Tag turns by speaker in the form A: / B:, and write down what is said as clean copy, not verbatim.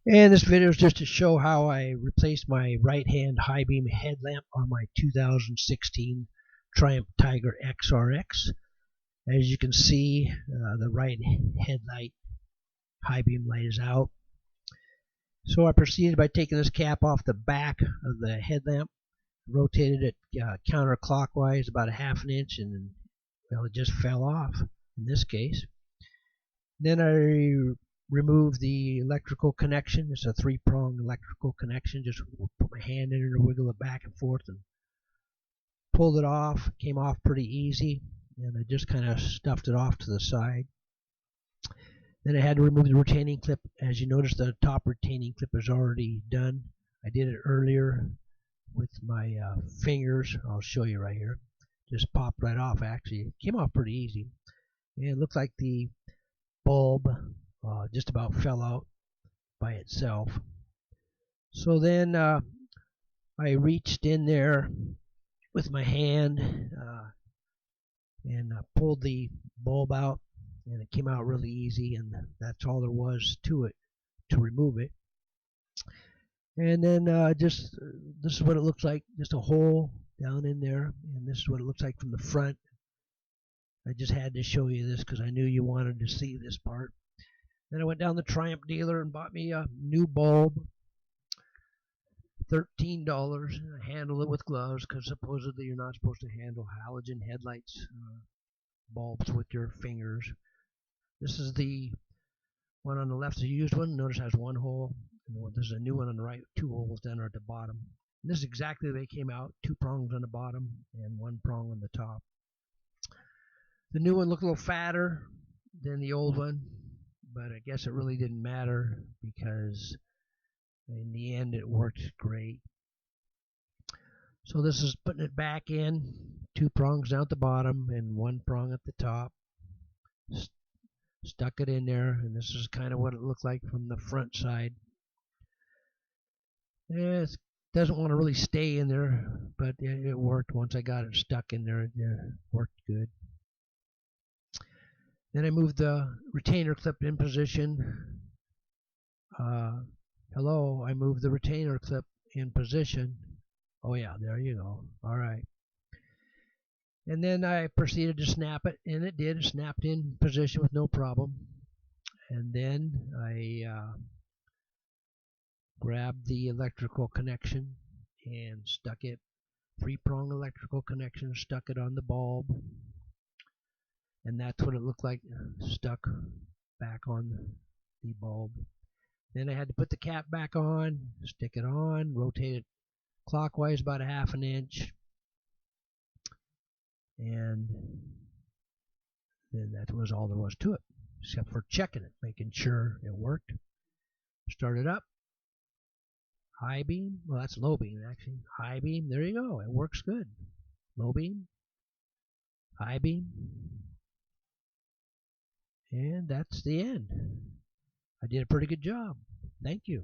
A: And this video is just to show how I replaced my right-hand high beam headlamp on my 2016 Triumph Tiger XRx. As you can see, the right headlight high beam light is out. So I proceeded by taking this cap off the back of the headlamp, rotated it counterclockwise about a half an inch, and well, it just fell off in this case. Then I remove the electrical connection. It's a three-prong electrical connection. Just put my hand in it and wiggle it back and forth and pulled it off. It came off pretty easy, and I just kind of stuffed it off to the side. Then I had to remove the retaining clip. As you notice, the top retaining clip is already done. I did it earlier with my fingers. I'll show you right here. Just popped right off, actually. It came off pretty easy. And it looked like the bulb just about fell out by itself. So then I reached in there with my hand and pulled the bulb out, and it came out really easy, and that's all there was to it to remove it. And then this is what it looks like, just a hole down in there, and this is what it looks like from the front. I just had to show you this because I knew you wanted to see this part. Then I went down the Triumph dealer and bought me a new bulb, $13. I handled it with gloves because supposedly you're not supposed to handle halogen headlights bulbs with your fingers. This is the one on the left, the used one. Notice it has one hole, and there's a new one on the right, two holes down there at the bottom. And this is exactly the way they came out, two prongs on the bottom and one prong on the top. The new one looked a little fatter than the old one, but I guess it really didn't matter because in the end it worked great. So this is putting it back in, two prongs down at the bottom and one prong at the top. Stuck it in there, and this is kind of what it looked like from the front side. It doesn't want to really stay in there, but it worked. Once I got it stuck in there, it worked good. Then I moved the retainer clip in position. Hello, I moved the retainer clip in position. Oh yeah, there you go. All right. And then I proceeded to snap it, and it did. It snapped in position with no problem. And then I grabbed the electrical connection and stuck it, three-prong electrical connection, stuck it on the bulb. And that's what it looked like stuck back on the bulb. Then I had to put the cap back on, stick it on, rotate it clockwise about a half an inch, and then that was all there was to it, except for checking it, making sure it worked. Start it up. High beam, well, that's low beam actually. High beam, there you go, it works good. Low beam, high beam, and that's the end. I did a pretty good job. Thank you.